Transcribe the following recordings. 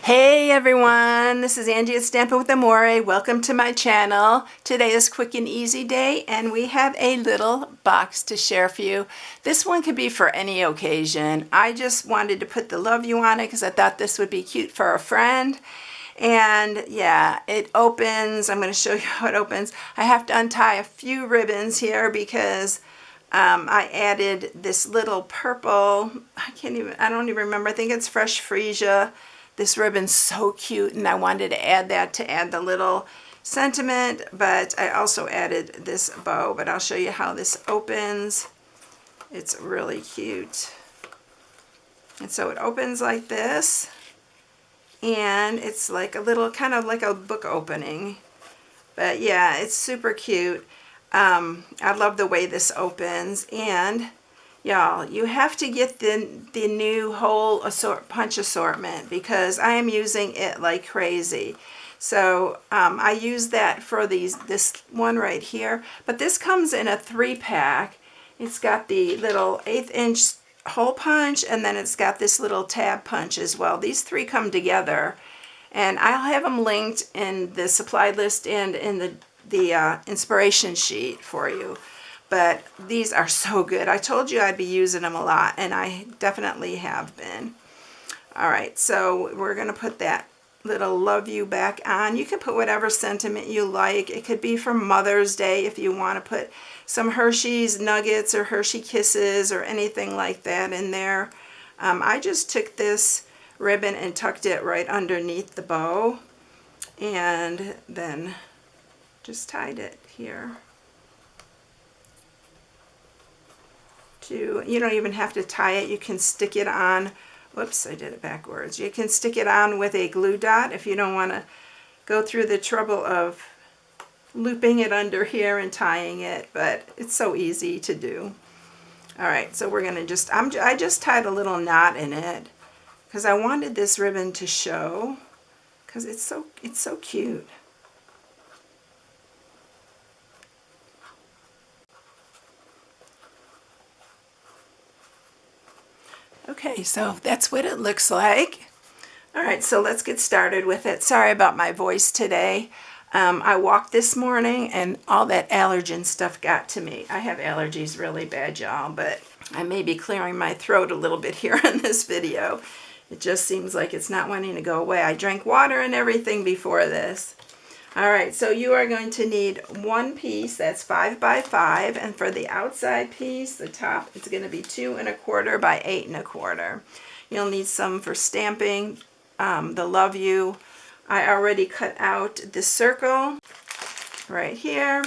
Hey everyone, this is Angie at StampingWithAmore. Welcome to my channel. Today is quick and easy day and we have a little box to share for you. This one could be for any occasion. I just wanted to put the love you on it because I thought this would be cute for a friend. And yeah, it opens. I'm going to show you how it opens. I have to untie a few ribbons here because I added this little purple, I don't even remember, I think it's Fresh Freesia. This ribbon's so cute and I wanted to add that to add the little sentiment, but I also added this bow, but I'll show you how this opens. It's really cute. And so it opens like this, and it's like a little, kind of like a book opening. But yeah, it's super cute. I love the way this opens, and y'all, you have to get the new whole punch assortment because I am using it like crazy. So I use that for this one right here, but this comes in a 3-pack. It's got the little 1/8 inch hole punch, and then it's got this little tab punch as well. These three come together, and I'll have them linked in the supply list and in the inspiration sheet for you. But these are so good. I told you I'd be using them a lot, and I definitely have been. All right, so we're going to put that little love you back on. You can put whatever sentiment you like. It could be for Mother's Day if you want to put some Hershey's Nuggets or Hershey Kisses or anything like that in there. I just took this ribbon and tucked it right underneath the bow and then just tied it here. You don't even have to tie it. You can stick it on. Whoops, I did it backwards. You can stick it on with a glue dot if you don't want to go through the trouble of looping it under here and tying it, but it's so easy to do. All right, so we're going to just, I just tied a little knot in it because I wanted this ribbon to show because it's so cute. Okay, so that's what it looks like. All right, so let's get started with it. Sorry about my voice today. I walked this morning and all that allergen stuff got to me. I have allergies really bad, y'all, but I may be clearing my throat a little bit here in this video. It just seems like it's not wanting to go away. I drank water and everything before this. All right, so you are going to need one piece that's 5 by 5, and for the outside piece, the top, it's going to be 2 1/4 by 8 1/4. You'll need some for stamping, the love you. I already cut out the circle right here,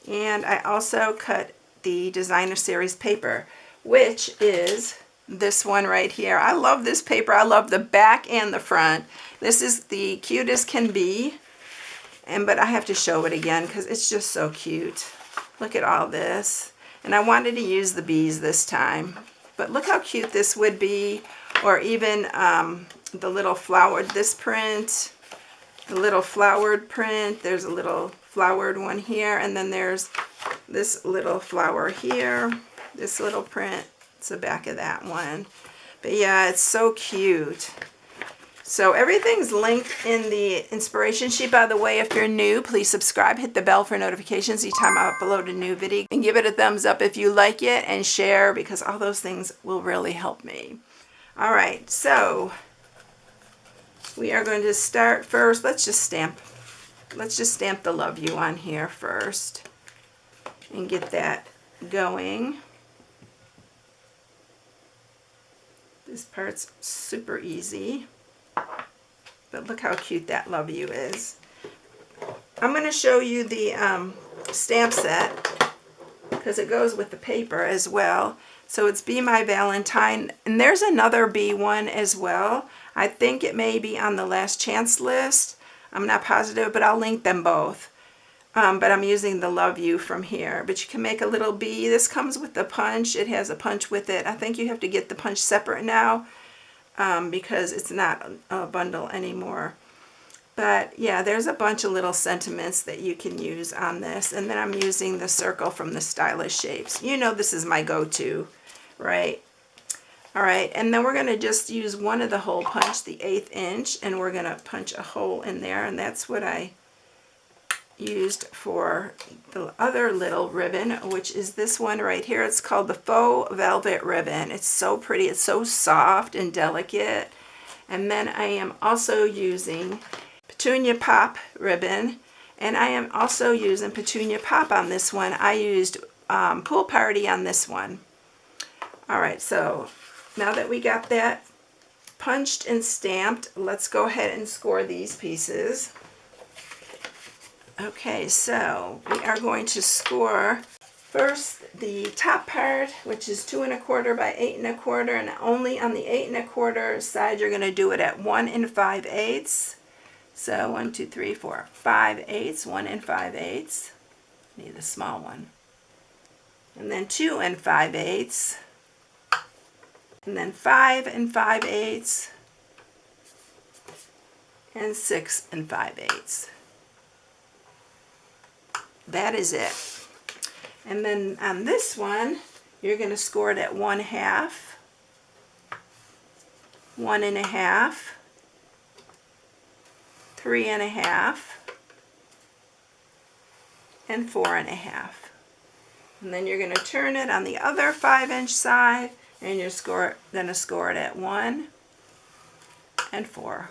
and I also cut the designer series paper, which is this one right here. I love this paper. I love the back and the front. This is the cutest can be. But I have to show it again because it's just so cute. Look at all this. And I wanted to use the bees this time. But look how cute this would be. Or even the little flowered, this print. The little flowered print. There's a little flowered one here. And then there's this little flower here. This little print. It's the back of that one. But yeah, it's so cute. So everything's linked in the inspiration sheet. By the way, if you're new, please subscribe, hit the bell for notifications each time I upload a new video, and give it a thumbs up if you like it, and share because all those things will really help me. All right, so we are going to start first. Let's just stamp the love you on here first and get that going. This part's super easy. But look how cute that love you is. I'm going to show you the stamp set because it goes with the paper as well. So it's Be My Valentine, and there's another Be one as well. I think it may be on the last chance list. I'm not positive, but I'll link them both. But I'm using the love you from here. But you can make a little bee. This comes with the punch. It has a punch with it. I think you have to get the punch separate now. Because it's not a bundle anymore. But yeah, there's a bunch of little sentiments that you can use on this. And then I'm using the circle from the Stylish Shapes. You know this is my go-to, right? All right, and then we're going to just use one of the hole punch, the 1/8 inch, and we're going to punch a hole in there, and that's what I used for the other little ribbon, which is this one right here. It's called the Faux Velvet Ribbon. It's so pretty. It's so soft and delicate. And then I am also using Petunia Pop ribbon, and I am also using Petunia Pop on this one. I used Pool Party on this one. All right, so now that we got that punched and stamped, let's go ahead and score these pieces. Okay, so we are going to score first the top part, which is 2 1/4 by 8 1/4, and only on the 8 1/4 side you're going to do it at 1 5/8. So 1, 2, 3, 4, 5/8, 1 5/8. Need a small one. And then 2 5/8. And then 5 5/8. And 6 5/8. That is it. And then on this one, you're going to score it at 1/2, 1 1/2, 3 1/2, and 4 1/2. And then you're going to turn it on the other 5-inch side, and you're going to score it at 1 and 4.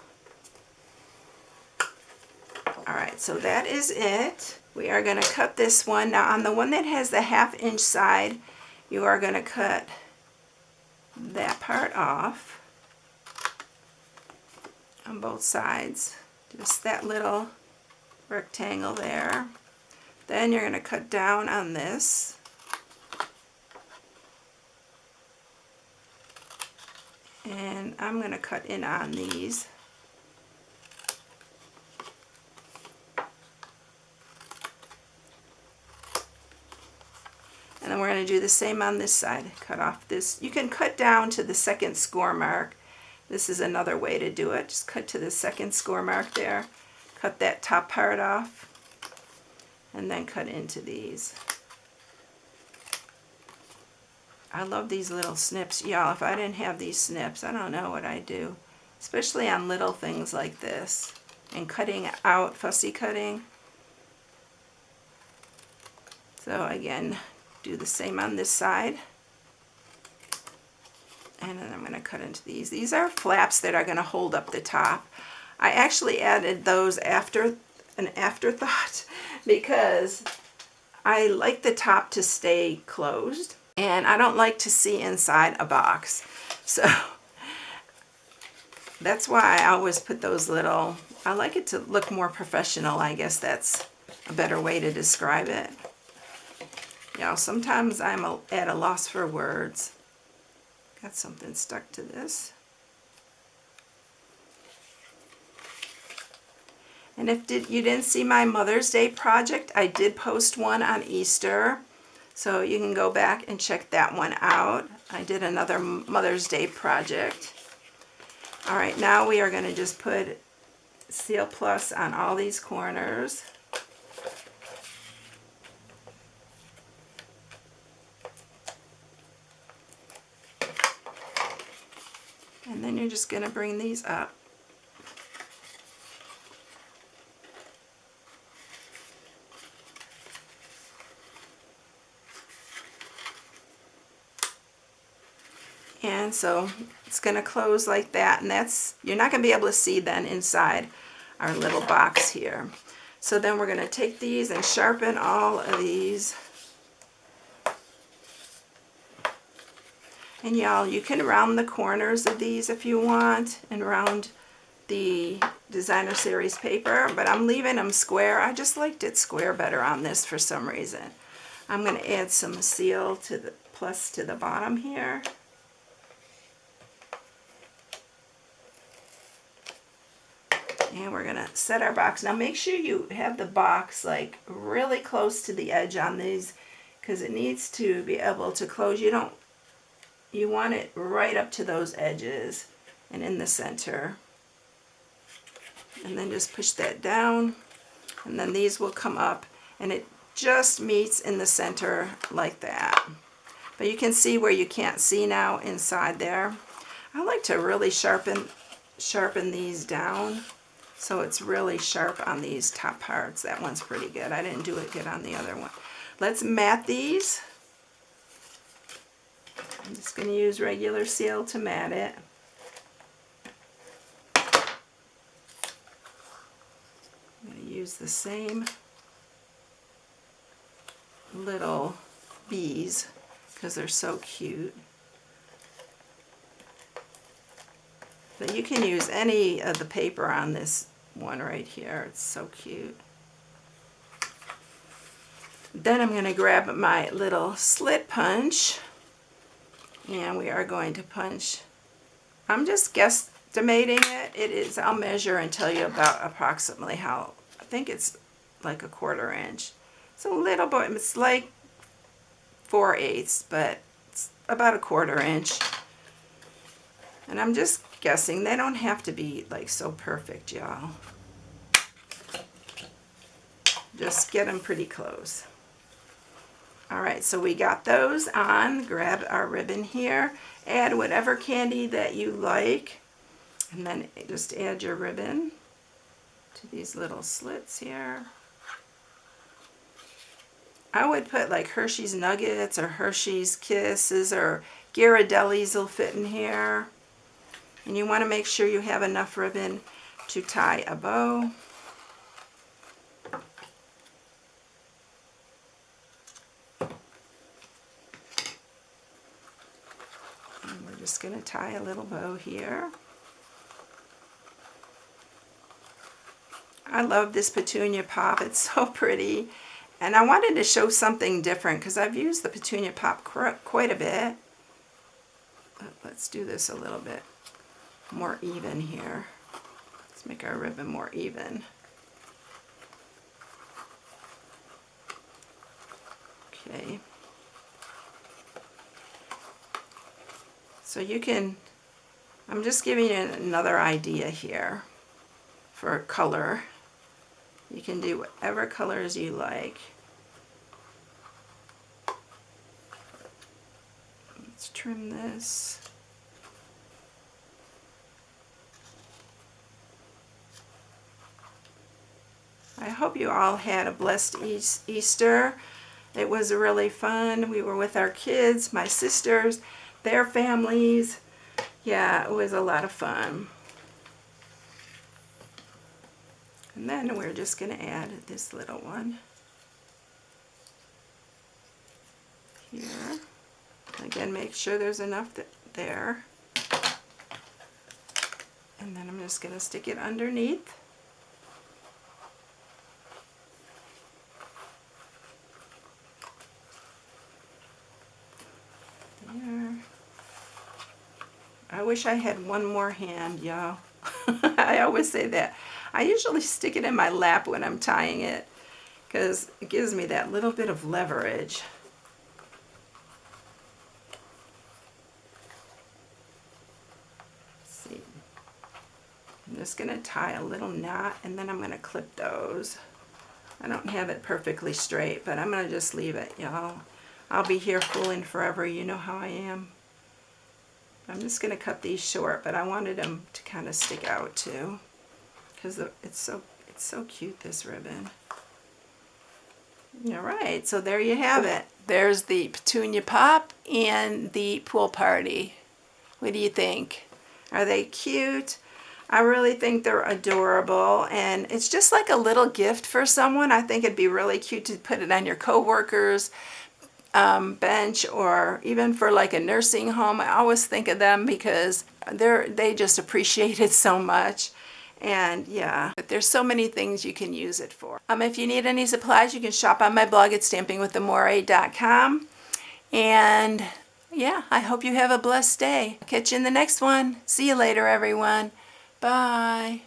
All right, so that is it. We are going to cut this one. Now on the one that has the 1/2 inch side, you are going to cut that part off on both sides. Just that little rectangle there. Then you're going to cut down on this. And I'm going to cut in on these. And then we're going to do the same on this side. Cut off this. You can cut down to the second score mark. This is another way to do it. Just cut to the second score mark there. Cut that top part off. And then cut into these. I love these little snips. Y'all, if I didn't have these snips, I don't know what I'd do. Especially on little things like this. And cutting out, fussy cutting. So again, do the same on this side. And then I'm going to cut into these. These are flaps that are going to hold up the top. I actually added those after an afterthought because I like the top to stay closed. And I don't like to see inside a box. So that's why I always put those little, I like it to look more professional. I guess that's a better way to describe it. You know, sometimes I'm at a loss for words. Got something stuck to this. And if you didn't see my Mother's Day project, I did post one on Easter. So you can go back and check that one out. I did another Mother's Day project. All right, now we are going to just put Seal Plus on all these corners. And then you're just going to bring these up. And so it's going to close like that, and that's, you're not going to be able to see then inside our little box here. So then we're going to take these and sharpen all of these. And y'all, you can round the corners of these if you want, and round the designer series paper, but I'm leaving them square. I just liked it square better on this for some reason. I'm going to add some Seal to the Plus to the bottom here. And we're going to set our box. Now make sure you have the box like really close to the edge on these, because it needs to be able to close. You want it right up to those edges and in the center. And then just push that down, and then these will come up, and it just meets in the center like that. But you can see where you can't see now inside there. I like to really sharpen these down so it's really sharp on these top parts. That one's pretty good. I didn't do it good on the other one. Let's mat these. I'm just going to use regular seal to mat it. I'm going to use the same little bees because they're so cute. But you can use any of the paper on this one right here. It's so cute. Then I'm going to grab my little slit punch, and we are going to punch. I'm just guesstimating it. It is, I'll measure and tell you about approximately how, I think it's like a 1/4 inch. It's a little bit, it's like 4/8, but it's about a 1/4 inch. And I'm just guessing. They don't have to be like so perfect, y'all. Just get them pretty close. Alright, so we got those on. Grab our ribbon here. Add whatever candy that you like. And then just add your ribbon to these little slits here. I would put like Hershey's Nuggets or Hershey's Kisses or Ghirardelli's will fit in here. And you want to make sure you have enough ribbon to tie a bow. And we're just going to tie a little bow here. I love this petunia pop. It's so pretty. And I wanted to show something different because I've used the petunia pop quite a bit. But let's do this a little bit more even here. Let's make our ribbon more even. Okay. So you can, I'm just giving you another idea here for color. You can do whatever colors you like. Let's trim this. I hope you all had a blessed Easter. It was really fun. We were with our kids, my sisters, their families. Yeah, it was a lot of fun. And then we're just going to add this little one here. Again, make sure there's enough there. And then I'm just going to stick it underneath. There. I wish I had one more hand, y'all. I always say that. I usually stick it in my lap when I'm tying it because it gives me that little bit of leverage. Let's see. I'm just going to tie a little knot and then I'm going to clip those. I don't have it perfectly straight, but I'm going to just leave it, y'all. I'll be here fooling forever. You know how I am. I'm just going to cut these short, but I wanted them to kind of stick out too because it's so cute, this ribbon. All right, so there you have it. There's the petunia pop and the pool party. What do you think? Are they cute? I really think they're adorable, and it's just like a little gift for someone. I think it'd be really cute to put it on your coworkers' bench, or even for like a nursing home. I always think of them because they just appreciate it so much. And yeah, but there's so many things you can use it for. If you need any supplies, you can shop on my blog at StampingWithAmore.com. And yeah, I hope you have a blessed day. Catch you in the next one. See you later, everyone. Bye.